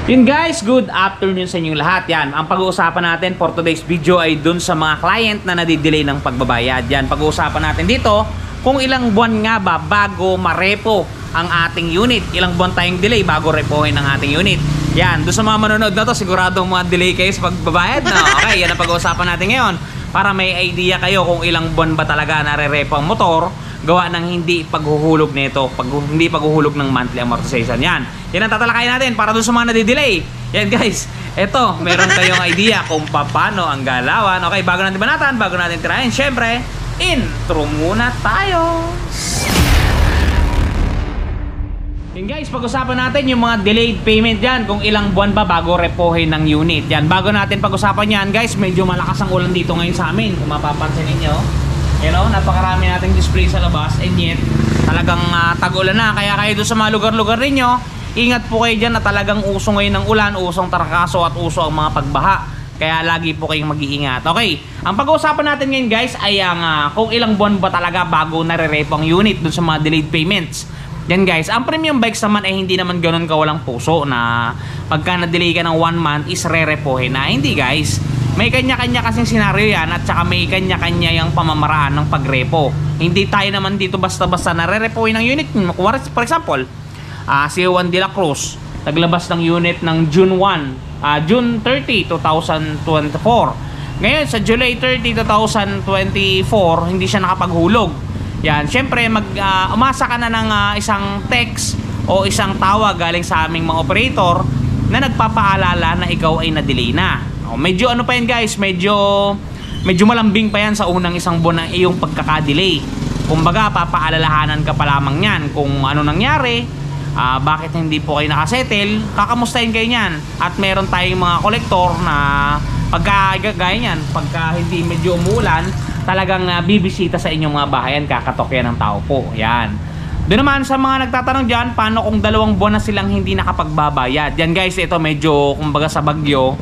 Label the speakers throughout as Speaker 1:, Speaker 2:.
Speaker 1: Yun guys, good afternoon sa inyong lahat. Yan, ang pag-uusapan natin for today's video ay dun sa mga client na nadidelay ng pagbabayad. Yan, pag-uusapan natin dito kung ilang buwan nga ba bago marepo ang ating unit. Ilang buwan tayong delay bago repohin ang ating unit. Yan, doon sa mga manonood na to, siguradong mga delay kayo sa pagbabayad. No? Okay, yan ang pag-uusapan natin ngayon. Para may idea kayo kung ilang buwan ba talaga nare-repo ang motor gawa ng hindi paghuhulog nito, hindi paghuhulog ng monthly amortization. Yan ang tatalakayin natin para doon sa mga nadidelay. Yan guys, eto, meron kayong idea kung paano ang galawan. Okay, bago natin banatan, bago natin tirahin, syempre, intro muna tayo. Yan guys, pag-usapan natin yung mga delayed payment dyan, kung ilang buwan ba bago repohin ng unit. Yan, bago natin pag-usapan yan guys, medyo malakas ang ulan dito ngayon sa amin, kung mapapansin ninyo. You know, napakarami nating display sa labas, and yet talagang tag-ulan na. Kaya kayo doon sa mga lugar-lugar ninyo, ingat po kayo dyan na talagang uso ngayon ng ulan, usong tarakaso at uso ang mga pagbaha. Kaya lagi po kayong mag-iingat. Okay, ang pag-uusapan natin ngayon guys ay ang kung ilang buwan ba talaga bago nare-repo ang unit doon sa mga delayed payments. Yan guys, ang premium bikes naman ay hindi naman ganun kawalang puso na pagka na-delay ka ng 1 month is re-repohin na. Hindi guys, may kanya-kanya kasing senaryo yan at saka may kanya-kanya yung pamamaraan ng pagrepo. Hindi tayo naman dito basta-basta nare-repohin ng unit. For example, si Juan de la Cruz naglabas ng unit ng June 30, 2024. Ngayon sa July 30, 2024 hindi siya nakapaghulog. Yan, syempre umasa ka na ng isang text o isang tawag galing sa aming mga operator na nagpapaalala na ikaw ay na-delay na. Medyo ano pa yan guys, medyo malambing pa yan sa unang isang buwan ng iyong pagkakadelay. Kumbaga papaalalahanan ka pa lamang yan kung ano nangyari, bakit hindi po kayo nakasettle, kakamustahin kayo yan. At meron tayong mga kolektor na pagka gaya yan, pagka hindi medyo umulan, talagang bibisita sa inyong mga bahayan, kakatok yan ng tao po. Yan. Doon naman sa mga nagtatanong dyan, paano kung 2 buwan na silang hindi nakapagbabayad? Yan guys, ito medyo kumbaga sa bagyo,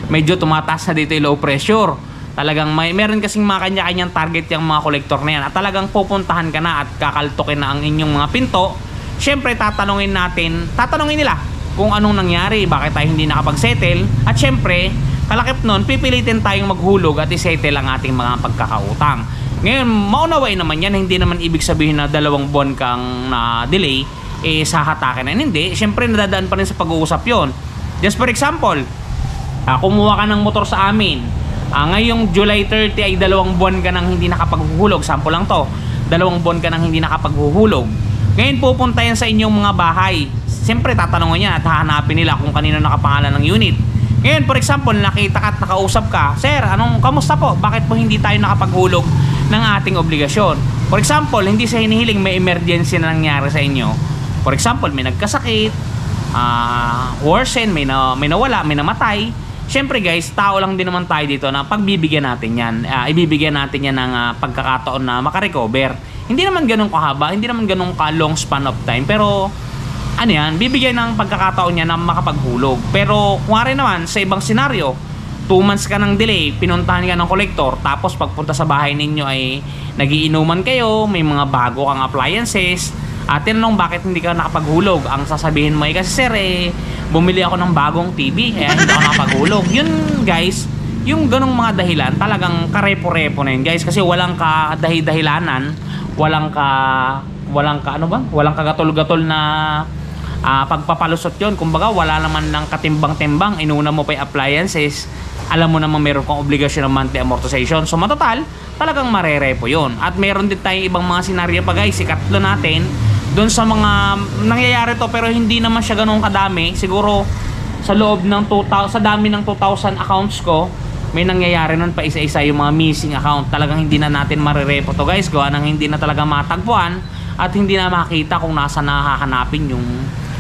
Speaker 1: medyo tumataas na dito yung low pressure. Talagang meron kasing mga kanya-kanyang target yung mga kolektor na yan. At talagang pupuntahan ka na at kakaltokin na ang inyong mga pinto. Syempre tatanungin nila kung anong nangyari, bakit tayo hindi nakapag-settle. At syempre, kalakip nun, pipilitin tayong maghulog at isettle ang ating mga pagkakautang. Ngayon, maunawain naman yan, hindi naman ibig sabihin na 2 buwan kang na-delay, sa hatakin na hindi. Syempre, nadadaan pa rin sa pag-uusap yon. Just for example, kumuha ka ng motor sa amin, ngayong July 30 ay 2 buwan ka nang hindi nakapaghuhulog. Sample lang to, 2 buwan ka nang hindi nakapaghuhulog. Ngayon pupunta yan sa inyong mga bahay. Siyempre tatanungin niya at hahanapin nila kung kanino nakapangalan ng unit. Ngayon for example, nakita ka at nakausap ka, sir, kamusta po? Bakit po hindi tayo nakapaghulog ng ating obligasyon? For example, hindi sa hinihiling may emergency na nangyari sa inyo. For example, may nagkasakit, worsen, may nawala, may namatay. Syempre guys, tao lang din naman tayo dito na pagbibigyan natin yan, ibibigyan natin yan ng pagkakataon na makarecover. Hindi naman ganun kahaba, hindi naman ganun ka long span of time, pero ano yan, bibigyan ng pagkakataon niya na makapaghulog. Pero kung rin naman sa ibang senaryo, 2 months ka ng delay, pinuntahan ka ng kolektor, tapos pagpunta sa bahay ninyo ay nagiinuman kayo, may mga bago kang appliances, tinanong bakit hindi ka nakapaghulog, ang sasabihin mo ay kasi sir bumili ako ng bagong TV kaya hindi ako nakapaghulog. Yun guys, yung ganong mga dahilan talagang karepo-repo na yun guys, kasi walang dahilanan, walang kagatol-gatol na pagpapalusot yun. Kumbaga wala naman ng katimbang-timbang, inuna mo pa yung appliances, alam mo naman meron kang obligasyon ng monthly amortization, so matotal talagang marerepo yun. At meron din tayong ibang mga senaryo pa guys, ikatlo natin doon sa mga nangyayari to pero hindi naman siya ganoon kadami. Siguro sa loob ng sa dami ng 2,000 accounts ko, may nangyayari nun pa isa-isa yung mga missing account. Talagang hindi na natin marirepo to guys, gawa nang hindi na talaga matagpuan at hindi na makita kung nasa nahahanapin yung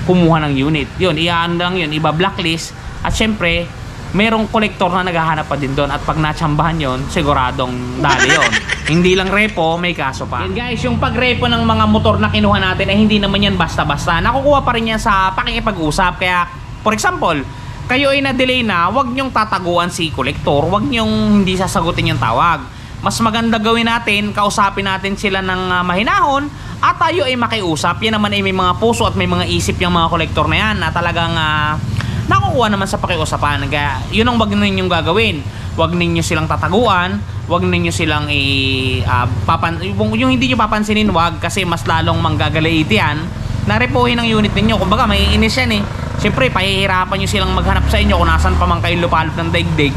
Speaker 1: kumuha ng unit. Yun, iyaan lang yun, iba-blacklist. At syempre, merong kolektor na naghahanap pa din doon at pag natsambahan yon, siguradong dali yon. Hindi lang repo, may kaso pa. Yan guys, yung pagrepo ng mga motor na kinuha natin ay hindi naman yan basta-basta. Nakukuha pa rin yan sa pakikipag-usap. Kaya, for example, kayo ay na-delay na, huwag nyong tataguan si kolektor, huwag nyong hindi sasagutin yung tawag. Mas maganda gawin natin, kausapin natin sila ng mahinahon at tayo ay makiusap. Yan naman ay may mga puso at may mga isip yung mga kolektor na yan na talagang nakukuha naman sa pakiusapan. Kaya yun ang wag ninyong gagawin. Wag ninyo silang tataguan, wag ninyo silang yung hindi nyo papansinin, wag, kasi mas lalong manggagalaiti yan na repohin ang unit ninyo. Kumbaga may inis yan eh. Siyempre pahihirapan nyo silang maghanap sa inyo kung nasan pa man kayo lupalop ng daigdig.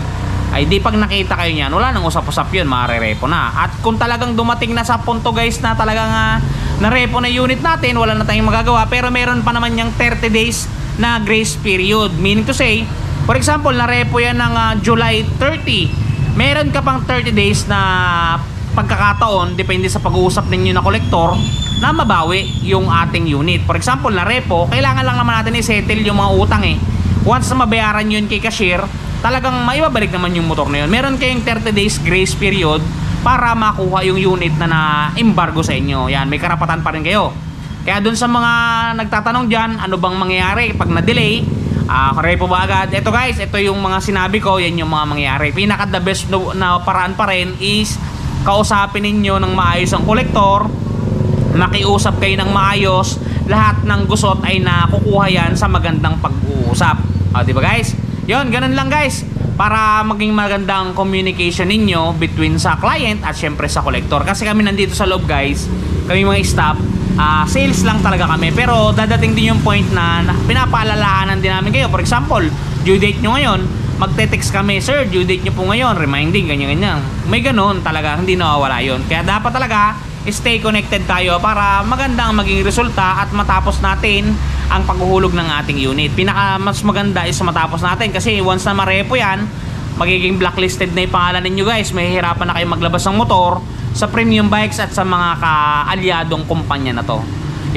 Speaker 1: Ay di pag nakita kayo niyan, wala nang usap-usap yun, marerepo na. At kung talagang dumating na sa punto guys na talagang narepo na unit natin, wala na tayong magagawa, pero meron pa naman yung 30 days na grace period. Meaning to say, for example, narepo yan ng July 30, meron ka pang 30 days na pagkakataon, depende sa pag-uusap ninyo na kolektor, na mabawi yung ating unit. For example, narepo, kailangan lang naman natin i-settle yung mga utang eh. Once na mabayaran yun kay cashier, talagang maibabalik naman yung motor na yun. Meron kayong 30 days grace period para makuha yung unit na na-embargo sa inyo. Yan, may karapatan pa rin kayo. Kaya dun sa mga nagtatanong dyan, ano bang mangyayari pag na-delay, repo ba agad? Ito guys, ito yung mga sinabi ko, yan yung mga mangyayari. Pinaka the best na paraan pa rin is kausapin ninyo ng maayos ang kolektor, makiusap kayo ng maayos, lahat ng gusot ay nakukuha yan sa magandang pag-uusap. Di ba guys? Yon, ganun lang guys, para maging magandang communication ninyo between sa client at syempre sa kolektor. Kasi kami nandito sa loob guys, kami mga staff, sales lang talaga kami, pero dadating din yung point na pinapaalalahanan din namin kayo. For example, due date nyo ngayon, magte-text kami, sir, due date nyo po ngayon, reminding, ganyan-ganyan. May ganun talaga, hindi nawawala yun. Kaya dapat talaga stay connected tayo para maganda ang maging resulta at matapos natin ang paghuhulog ng ating unit. Pinaka mas maganda is matapos natin, kasi once na marepo yan, magiging blacklisted na yung pangalan ninyo guys. Mahihirapan na kayo maglabas ng motor sa premium bikes at sa mga kaalyadong kumpanya na to.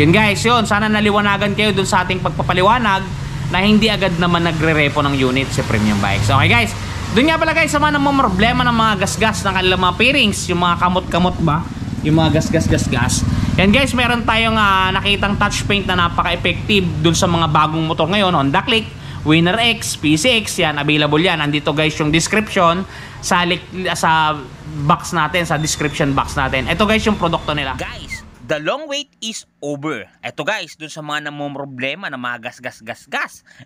Speaker 1: Yun guys, yun, sana naliwanagan kayo dun sa ating pagpapaliwanag na hindi agad naman nagre-repo ng unit sa premium bikes. Okay guys, dun nga pala guys, sa mga problema ng mga gasgas ng kanilang mga pairings, yung mga kamot-kamot ba, yung mga gas. Yan guys, meron tayong nakitang touch paint na napaka-effective dun sa mga bagong motor ngayon, Honda Click, Winner X, PCX, yan, available yan. Andito guys yung description sa box natin, sa description box natin. Ito guys yung produkto nila. Guys, the long wait is over. Ito guys, dun sa mga namumroblema na mga gas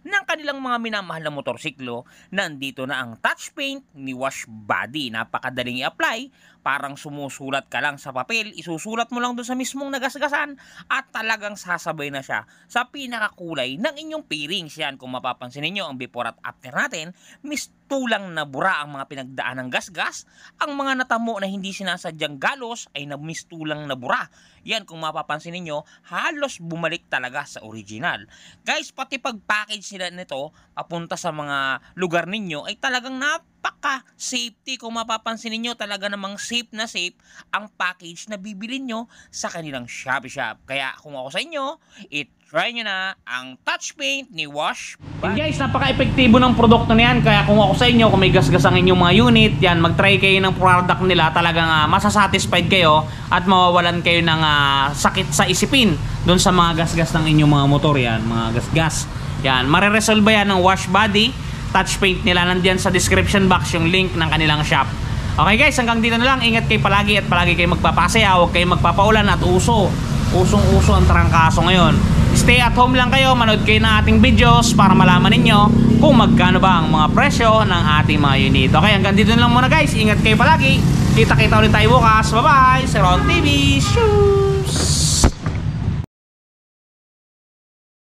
Speaker 1: ng kanilang mga minamahal na motorsiklo, nandito na ang touch paint ni Wash Body. Napakadaling i-apply, parang sumusulat ka lang sa papel, isusulat mo lang dun sa mismong nagasgasan at talagang sasabay na siya sa pinakakulay ng inyong pairings. Yan, kung mapapansin niyo ang before at after natin, mistulang na bura ang mga pinagdaan ng gasgas. Ang mga natamo na hindi sinasadyang galos ay mistulang na bura. Yan, kung mapapansin niyo, halos bumalik talaga sa original. Guys, pati pag-package nila nito papunta sa mga lugar ninyo ay talagang napaka-safety. Kung mapapansin niyo, talaga namang safe na safe ang package na bibili nyo sa kanilang Shopee Shop. Kaya kung ako sa inyo, try nyo na ang touch paint ni Wash Body. Guys, napaka-epektibo ng produkto na yan. Kaya kung ako sa inyo, kung may gasgas ang inyong mga unit, yan, mag-try kayo ng product nila. Talagang masasatisfied kayo at mawawalan kayo ng sakit sa isipin doon sa mga gasgas ng inyong mga motor. Yan, mga gasgas. Yan, mareresolve yan ng Wash Body. Touch paint nila, nandiyan sa description box yung link ng kanilang shop. Okay guys, hanggang dito na lang. Ingat kayo palagi at palagi kayo magpapasaya. Huwag kayo magpapaulan at usong-uso ang trangkaso ngayon. Stay at home lang kayo, manood kayo ng ating videos para malaman ninyo kung magkano ba ang mga presyo ng ating mga unit. Okay, hanggang dito na lang muna guys. Ingat kayo palagi. Kita-kita ulit tayo bukas. Bye-bye! Sir Ron TV. Shoo!